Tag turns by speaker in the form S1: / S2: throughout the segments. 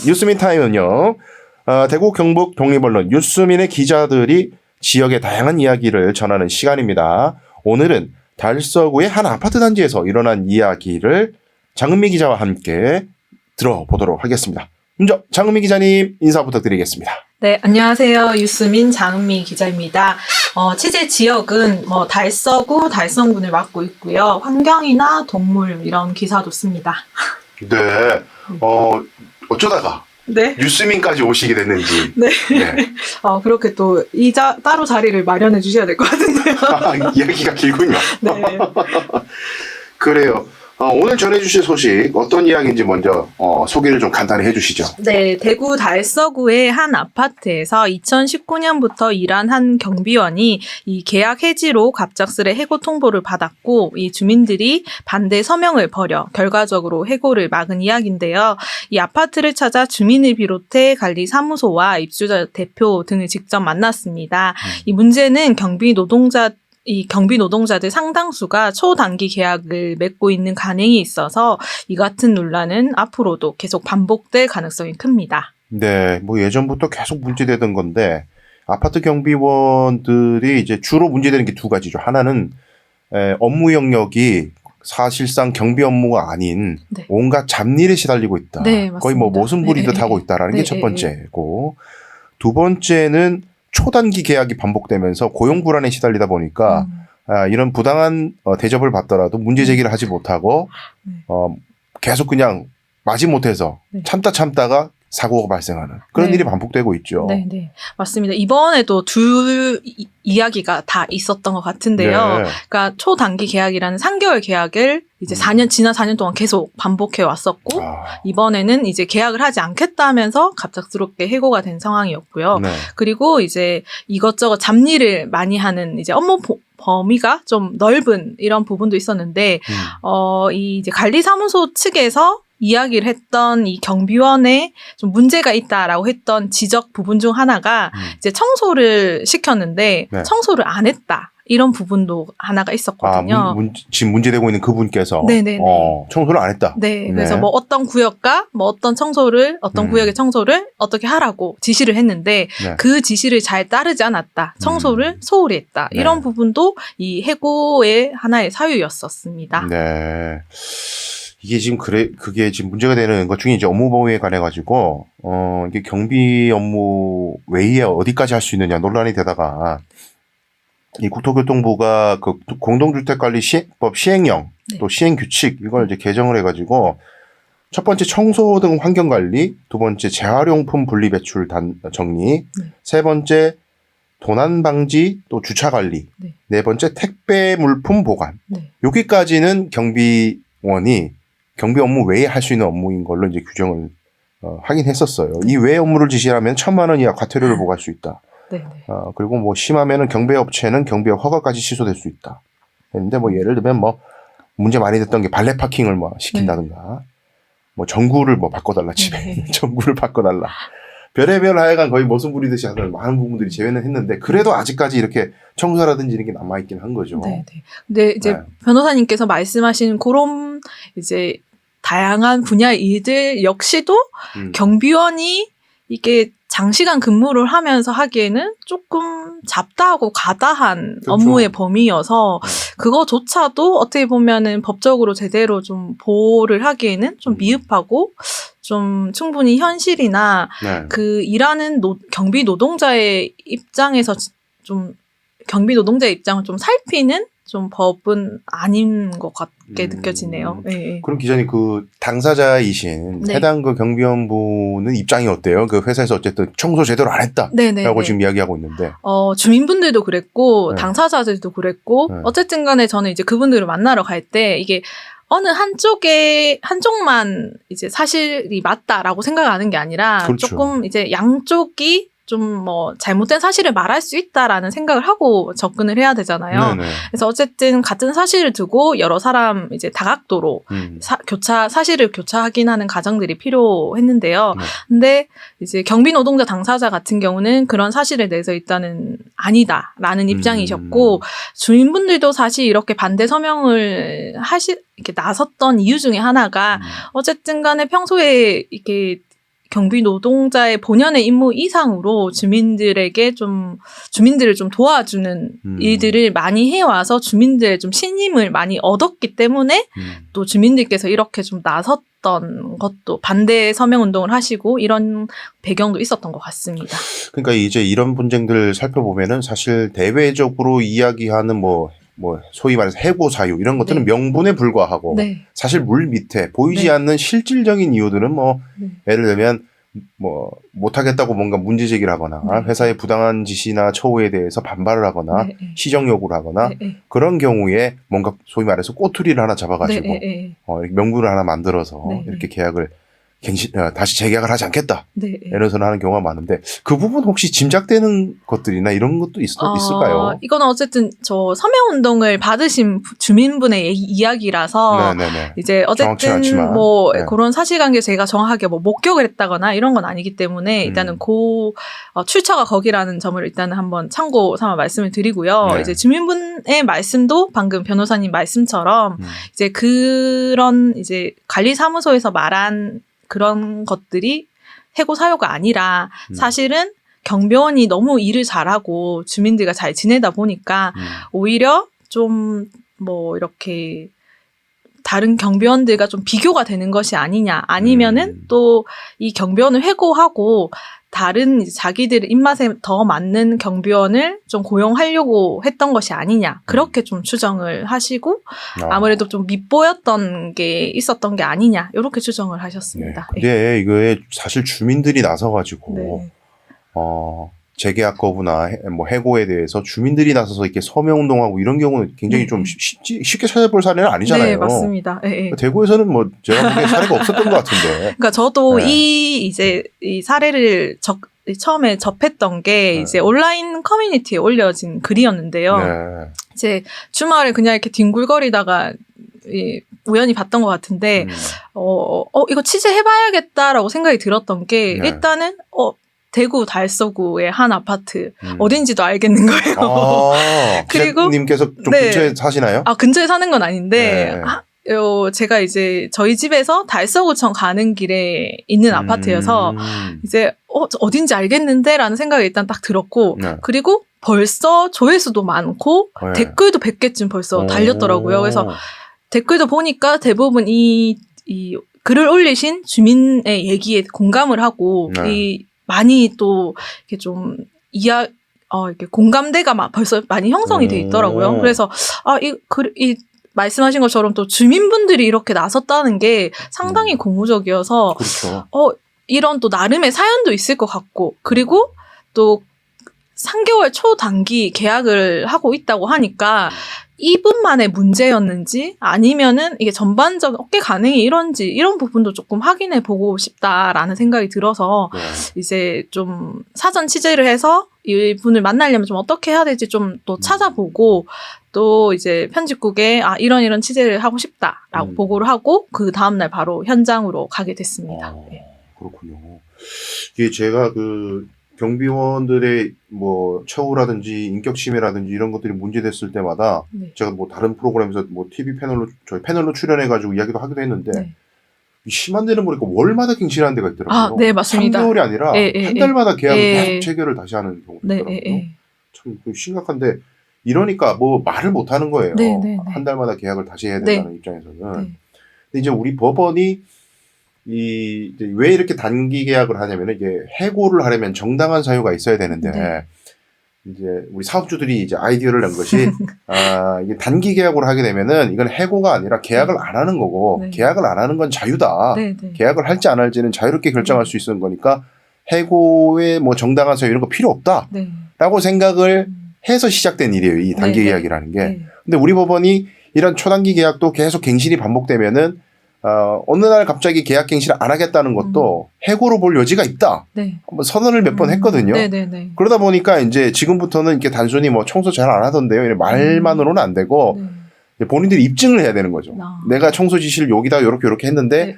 S1: 뉴스민 타임은요. 대구 경북 독립언론 뉴스민의 기자들이 지역의 다양한 이야기를 전하는 시간입니다. 오늘은 달서구의 한 아파트 단지에서 일어난 이야기를 장은미 기자와 함께 들어보도록 하겠습니다. 먼저 장은미 기자님 인사 부탁드리겠습니다.
S2: 네, 안녕하세요. 뉴스민 장은미 기자입니다. 취재 지역은 달서구, 달성군을 맡고 있고요. 환경이나 동물 이런 기사도 씁니다.
S1: 네. 어쩌다가
S2: 네.
S1: 뉴스민까지 오시게 됐는지.
S2: 네.
S1: 네.
S2: 그렇게 또 따로 자리를 마련해 주셔야 될 것 같은데요.
S1: 이야기가 길군요.
S2: 네.
S1: 그래요. 오늘 전해주실 소식 어떤 이야기인지 먼저 소개를 좀 간단히 해주시죠.
S2: 네, 대구 달서구의 한 아파트에서 2019년부터 일한 한 경비원이 이 계약 해지로 갑작스레 해고 통보를 받았고 이 주민들이 반대 서명을 벌여 결과적으로 해고를 막은 이야기인데요. 이 아파트를 찾아 주민을 비롯해 관리사무소와 입주자 대표 등을 직접 만났습니다. 이 문제는 경비 노동자들 상당수가 초단기 계약을 맺고 있는 간행이 있어서 이 같은 논란은 앞으로도 계속 반복될 가능성이 큽니다.
S1: 네, 예전부터 계속 문제되던 건데 아파트 경비원들이 이제 주로 문제되는 게 두 가지죠. 하나는 업무 영역이 사실상 경비 업무가 아닌
S2: 네.
S1: 온갖 잡일에 시달리고 있다.
S2: 네,
S1: 거의
S2: 맞습니다.
S1: 모순 부리듯
S2: 네,
S1: 하고 있다라는
S2: 네,
S1: 게 첫 번째고, 두 번째는 초단기 계약이 반복되면서 고용 불안에 시달리다 보니까 이런 부당한 대접을 받더라도 문제 제기를 하지 못하고 계속 그냥 마지못해서
S2: 네.
S1: 참다가 사고가 발생하는 그런
S2: 네.
S1: 일이 반복되고 있죠.
S2: 네, 네. 맞습니다. 이번에도 두 이야기가 다 있었던 것 같은데요.
S1: 네.
S2: 그러니까 초단기 계약이라는 3개월 계약을 이제 지난 4년 동안 계속 반복해 왔었고 이번에는 이제 계약을 하지 않겠다 하면서 갑작스럽게 해고가 된 상황이었고요.
S1: 네.
S2: 그리고 이제 이것저것 잡일을 많이 하는 이제 업무 범위가 좀 넓은 이런 부분도 있었는데 이 이제 관리사무소 측에서 이야기를 했던 이 경비원에 좀 문제가 있다라고 했던 지적 부분 중 하나가 이제 청소를 시켰는데
S1: 네.
S2: 청소를 안 했다. 이런 부분도 하나가 있었거든요.
S1: 지금 문제되고 있는 그분께서
S2: 네네네.
S1: 청소를 안 했다.
S2: 네, 그래서 어떤 구역과 어떤 구역의 청소를 어떻게 하라고 지시를 했는데
S1: 네.
S2: 그 지시를 잘 따르지 않았다. 청소를 소홀히 했다.
S1: 네.
S2: 이런 부분도 이 해고의 하나의 사유였었습니다.
S1: 네. 이게 지금 그게 지금 문제가 되는 것 중에 이제 업무 범위에 관해 가지고 이게 경비 업무 외에 어디까지 할 수 있느냐 논란이 되다가 이 국토교통부가 그 공동주택관리법 시행령
S2: 네.
S1: 또 시행규칙 이걸 이제 개정을 해가지고 첫 번째 청소 등 환경관리, 두 번째 재활용품 분리배출 정리, 세 번째 도난 방지 또 주차 관리, 네 번째 택배 물품 보관. 여기까지는 경비원이 경비 업무 외에 할 수 있는 업무인 걸로 이제 규정을 하긴 했었어요. 이 외 업무를 지시하면 1,000만 원 이하 과태료를 부과할 수 있다. 그리고 심하면은 경비업체는 경비업 허가까지 취소될 수 있다. 했는데 예를 들면 문제 많이 됐던 게 발레 파킹을 시킨다든가 전구를 바꿔달라 집에 전구를 바꿔달라. 별의별 하여간 거의 모순 부리듯이 하는 많은 부분들이 제외는 했는데 그래도 아직까지 이렇게 청소라든지 이런 게 남아있긴 한 거죠.
S2: 네. 근데 이제 변호사님께서 말씀하신 그런 이제 다양한 분야의 일들 역시도 경비원이 이게 장시간 근무를 하면서 하기에는 조금 잡다하고 가다한
S1: 그렇죠.
S2: 업무의 범위여서 그거조차도 어떻게 보면은 법적으로 제대로 좀 보호를 하기에는 좀 미흡하고 좀 충분히 현실이나 그 일하는 경비 노동자의 입장에서 좀 경비 노동자의 입장을 좀 살피는 좀 법은 아닌 것 같게 느껴지네요. 네.
S1: 그럼 기자님 그 당사자이신 해당 그 경비원분은 입장이 어때요? 그 회사에서 어쨌든 청소 제대로 안 했다라고 지금 이야기하고 있는데.
S2: 주민분들도 그랬고 당사자들도 그랬고 어쨌든 간에 저는 이제 그분들을 만나러 갈 때 이게 어느 한쪽만 이제 사실이 맞다라고 생각하는 게 아니라
S1: 그렇죠.
S2: 조금 이제 양쪽이 좀 잘못된 사실을 말할 수 있다라는 생각을 하고 접근을 해야 되잖아요.
S1: 네네.
S2: 그래서 어쨌든 같은 사실을 두고 여러 사람 이제 다각도로 사실을 교차 확인하는 과정들이 필요했는데요. 근데 이제 경비 노동자 당사자 같은 경우는 그런 사실을 내서 일단은 아니다라는 입장이셨고 주민분들도 사실 이렇게 반대 서명을 이렇게 나섰던 이유 중에 하나가 어쨌든 간에 평소에 이렇게 경비 노동자의 본연의 임무 이상으로 주민들을 좀 도와주는 일들을 많이 해와서 주민들의 좀 신임을 많이 얻었기 때문에 또 주민들께서 이렇게 좀 나섰던 것도 반대 서명 운동을 하시고 이런 배경도 있었던 것 같습니다.
S1: 그러니까 이제 이런 분쟁들 살펴보면은 사실 대외적으로 이야기하는 뭐 소위 말해서 해고 사유 이런 것들은
S2: 네.
S1: 명분에 불과하고
S2: 네.
S1: 사실 물 밑에 보이지
S2: 네.
S1: 않는 실질적인 이유들은 뭐
S2: 네.
S1: 예를 들면 뭐 못하겠다고 뭔가 문제 제기를 하거나
S2: 네.
S1: 회사의 부당한 지시나 처우에 대해서 반발을 하거나
S2: 네. 네.
S1: 시정 요구를 하거나
S2: 네.
S1: 그런 경우에 뭔가 소위 말해서 꼬투리를 하나 잡아가지고
S2: 네. 네.
S1: 이렇게 명분을 하나 만들어서
S2: 네.
S1: 이렇게 계약을 다시 재계약을 하지 않겠다.
S2: 네.
S1: 이래서는 하는 경우가 많은데 그 부분 혹시 짐작되는 것들이나 이런 것도 있을까요?
S2: 이건 어쨌든 저 서명 운동을 받으신 주민분의 이야기라서
S1: 네네네.
S2: 이제
S1: 정확치는
S2: 어쨌든
S1: 않지만.
S2: 뭐
S1: 네.
S2: 그런 사실관계 제가 정확하게 뭐 목격을 했다거나 이런 건 아니기 때문에 일단은 출처가 거기라는 점을 일단은 한번 참고 삼아 말씀을 드리고요.
S1: 네.
S2: 이제 주민분의 말씀도 방금 변호사님 말씀처럼 이제 그런 이제 관리사무소에서 말한 그런 것들이 해고 사유가 아니라 사실은 경비원이 너무 일을 잘하고 주민들과 잘 지내다 보니까 오히려 좀 뭐 이렇게 다른 경비원들과 좀 비교가 되는 것이 아니냐 아니면은 또 이 경비원을 해고하고 다른 이제 자기들 입맛에 더 맞는 경비원을 좀 고용하려고 했던 것이 아니냐 그렇게 좀 추정을 하시고 아무래도 좀 밉보였던 게 있었던 게 아니냐 이렇게 추정을 하셨습니다.
S1: 네. 근데 이거에 사실 주민들이 나서가지고
S2: 네.
S1: 재계약 거부나 뭐 해고에 대해서 주민들이 나서서 이렇게 서명 운동하고 이런 경우는 굉장히 좀 쉽게 찾아볼 사례는 아니잖아요.
S2: 네, 맞습니다. 네.
S1: 대구에서는 뭐 제가 보기에 사례가 없었던 것 같은데.
S2: 그러니까 저도
S1: 네.
S2: 이 사례를 처음에 접했던 게 이제 온라인 커뮤니티에 올려진 글이었는데요.
S1: 네.
S2: 이제 주말에 그냥 이렇게 뒹굴거리다가 우연히 봤던 것 같은데, 이거 취재해봐야겠다라고 생각이 들었던 게 일단은 대구 달서구의 한 아파트 어딘지도 알겠는 거예요.
S1: 그리고 님께서 좀 근처에 사시나요?
S2: 근처에 사는 건 아닌데 제가 이제 저희 집에서 달서구청 가는 길에 있는 아파트여서 이제 어딘지 알겠는데라는 생각이 일단 딱 들었고 그리고 벌써 조회수도 많고 댓글도 100개쯤 벌써 달렸더라고요. 그래서 댓글도 보니까 대부분 이 글을 올리신 주민의 얘기에 공감을 하고 많이 또 이렇게 좀 이렇게 공감대가 벌써 많이 형성이 돼 있더라고요. 그래서 이 말씀하신 것처럼 또 주민분들이 이렇게 나섰다는 게 상당히 고무적이어서
S1: 그렇죠.
S2: 이런 또 나름의 사연도 있을 것 같고 그리고 또 3개월 초단기 계약을 하고 있다고 하니까 이분만의 문제였는지 아니면은 이게 전반적인 업계 가능이 이런 부분도 조금 확인해 보고 싶다라는 생각이 들어서 이제 좀 사전 취재를 해서 이분을 만나려면 좀 어떻게 해야 될지 좀 또 찾아보고 또 이제 편집국에 이런 취재를 하고 싶다라고 보고를 하고 그 다음날 바로 현장으로 가게 됐습니다.
S1: 그렇군요. 이게 제가 경비원들의 뭐 처우라든지 인격 침해라든지 이런 것들이 문제됐을 때마다 제가 뭐 다른 프로그램에서 뭐 TV 저희 패널로 출연해가지고 이야기도 하기도 했는데 심한 데는 보니까 월마다 갱신하는 데가 있더라고요.
S2: 네, 맞습니다.
S1: 3개월이 아니라 한 달마다 계약을 계속 체결을 다시 하는 경우가 있더라고요. 참 심각한데 이러니까 뭐 말을 못 하는 거예요. 한 달마다 계약을 다시 해야 된다는 입장에서는. 근데 이제 우리 법원이 이제 왜 이렇게 단기 계약을 하냐면 이게 해고를 하려면 정당한 사유가 있어야 되는데 이제 우리 사업주들이 이제 아이디어를 낸 것이 이게 단기 계약으로 하게 되면은 이건 해고가 아니라 계약을 안 하는 거고 계약을 안 하는 건 자유다. 계약을 할지 안 할지는 자유롭게 결정할 수 있는 거니까 해고의 뭐 정당한 사유 이런 거 필요 없다라고 생각을 해서 시작된 일이에요. 이 단기 계약이라는 게. 근데 우리 법원이 이런 초단기 계약도 계속 갱신이 반복되면은 어느 날 갑자기 계약 갱신을 안 하겠다는 것도 해고로 볼 여지가 있다. 한번 선언을 몇 번 했거든요. 그러다 보니까 이제 지금부터는 이렇게 단순히 뭐 청소 잘 안 하던데요. 이런 말만으로는 안 되고 본인들이 입증을 해야 되는 거죠. 내가 청소 지시를 여기다 이렇게 했는데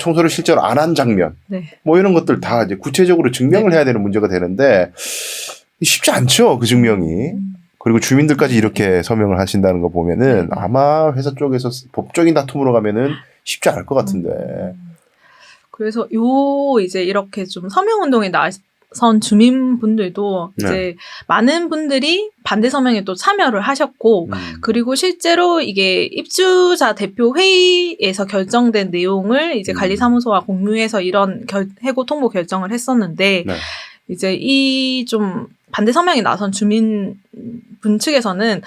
S1: 청소를 실제로 안 한 장면, 뭐 이런 것들 다 이제 구체적으로 증명을 해야 되는 문제가 되는데 쉽지 않죠. 그 증명이. 그리고 주민들까지 이렇게 서명을 하신다는 거 보면은 아마 회사 쪽에서 법적인 다툼으로 가면은 쉽지 않을 것 같은데.
S2: 그래서 이제 이렇게 좀 서명운동에 나선 주민분들도
S1: 네.
S2: 이제 많은 분들이 반대 서명에 또 참여를 하셨고, 그리고 실제로 이게 입주자 대표 회의에서 결정된 내용을 이제 관리사무소와 공유해서 이런 해고 통보 결정을 했었는데,
S1: 네.
S2: 이제 이 좀 반대 서명에 나선 주민분 측에서는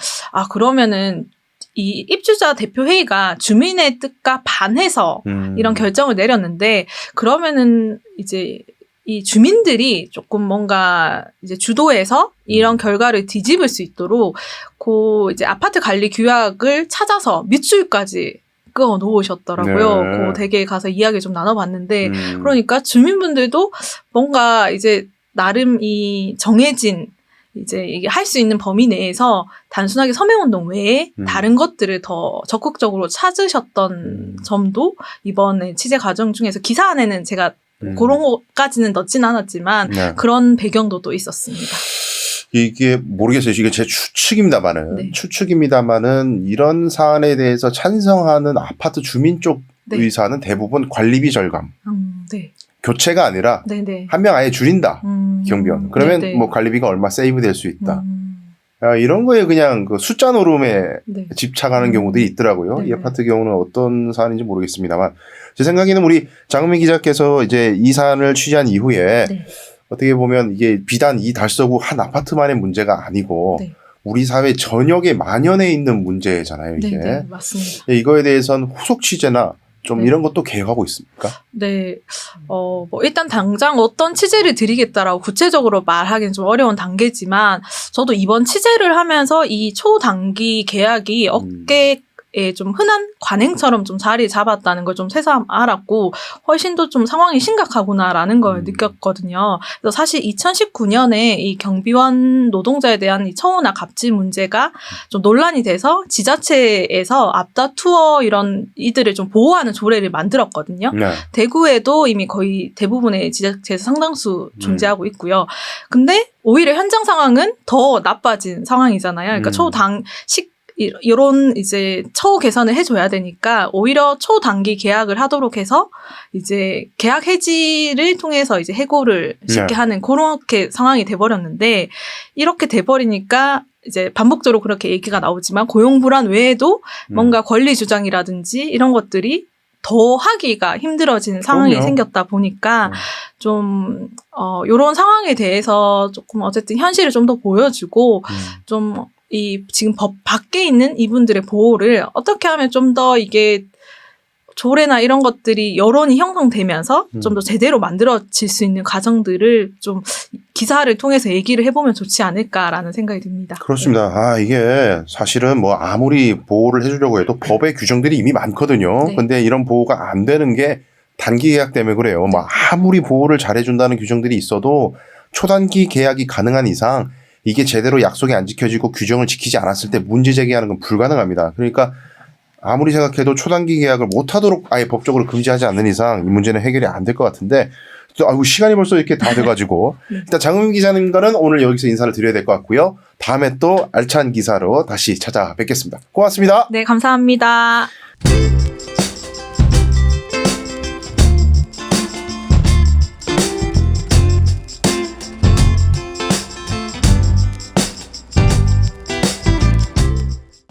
S2: 그러면은 이 입주자 대표 회의가 주민의 뜻과 반해서 이런 결정을 내렸는데, 그러면은 이제 이 주민들이 조금 뭔가 이제 주도해서 이런 결과를 뒤집을 수 있도록 이제 아파트 관리 규약을 찾아서 밑줄까지 그어 놓으셨더라고요.
S1: 네.
S2: 그 댁에 가서 이야기 좀 나눠봤는데, 그러니까 주민분들도 뭔가 이제 나름 이 정해진 이제 이게 할 수 있는 범위 내에서 단순하게 서명운동 외에 다른 것들을 더 적극적으로 찾으셨던 점도 이번에 취재 과정 중에서 기사 안에는 제가 그런 것까지는 넣진 않았지만
S1: 네.
S2: 그런 배경도 또 있었습니다.
S1: 이게 모르겠어요. 이게 제 추측입니다만은
S2: 네.
S1: 추측입니다만은 이런 사안에 대해서 찬성하는 아파트 주민 쪽
S2: 네.
S1: 의사는 대부분 관리비 절감,
S2: 네.
S1: 교체가 아니라
S2: 네네.
S1: 한 명 아예 줄인다. 경비원. 그러면
S2: 네네.
S1: 뭐 관리비가 얼마 세이브 될 수 있다. 이런 거에 그냥 그 숫자 노름에
S2: 네.
S1: 집착하는 경우들이 있더라고요.
S2: 네네.
S1: 이 아파트 경우는 어떤 사안인지 모르겠습니다만 제 생각에는 우리 장은미 기자께서 이제 이 사안을 취재한 이후에
S2: 네.
S1: 어떻게 보면 이게 비단 이 달서구 한 아파트만의 문제가 아니고
S2: 네.
S1: 우리 사회 전역에 만연해 있는 문제잖아요. 이게
S2: 네, 맞습니다.
S1: 이거에 대해서는 후속 취재나 좀
S2: 네.
S1: 이런 것도 계획하고 있습니까?
S2: 네, 뭐 일단 당장 어떤 취재를 드리겠다라고 구체적으로 말하기는 좀 어려운 단계지만 저도 이번 취재를 하면서 이 초단기 계약이 업계에 좀 흔한 관행처럼 좀 자리 잡았다는 걸 좀 새삼 알았고 훨씬 더 좀 상황이 심각하구나라는 걸 느꼈거든요. 그래서 사실 2019년에 이 경비원 노동자에 대한 이 처우나 갑질 문제가 좀 논란이 돼서 지자체에서 앞다투어 이런 이들을 좀 보호하는 조례를 만들었거든요.
S1: 네.
S2: 대구에도 이미 거의 대부분의 지자체에서 상당수 존재하고 있고요. 근데 오히려 현장 상황은 더 나빠진 상황이잖아요. 그러니까 이런 이제 처우 개선을 해줘야 되니까 오히려 초단기 계약을 하도록 해서 이제 계약 해지를 통해서 이제 해고를 쉽게 하는 그렇게 상황이 돼버렸는데 이렇게 돼버리니까 이제 반복적으로 그렇게 얘기가 나오지만 고용 불안 외에도 뭔가 권리 주장이라든지 이런 것들이 더 하기가 힘들어지는 상황이
S1: 그럼요.
S2: 생겼다 보니까 좀 이런 상황에 대해서 조금 어쨌든 현실을 좀 더 보여주고 좀 이 지금 법 밖에 있는 이분들의 보호를 어떻게 하면 좀 더 이게 조례나 이런 것들이 여론이 형성되면서 좀 더 제대로 만들어질 수 있는 과정들을 좀 기사를 통해서 얘기를 해보면 좋지 않을까라는 생각이 듭니다.
S1: 그렇습니다. 이게 사실은 뭐 아무리 보호를 해주려고 해도 법의 규정들이 이미 많거든요.
S2: 네.
S1: 근데 이런 보호가 안 되는 게 단기 계약 때문에 그래요. 뭐 아무리 보호를 잘해준다는 규정들이 있어도 초단기 계약이 가능한 이상 이게 제대로 약속이 안 지켜지고 규정을 지키지 않았을 때 문제 제기하는 건 불가능합니다. 그러니까 아무리 생각해도 초단기 계약을 못하도록 아예 법적으로 금지하지 않는 이상 이 문제는 해결이 안 될 것 같은데 또 시간이 벌써 이렇게 다 돼가지고 일단 장은미 기자님과는 오늘 여기서 인사를 드려야 될 것 같고요. 다음에 또 알찬 기사로 다시 찾아뵙겠습니다. 고맙습니다.
S2: 네, 감사합니다.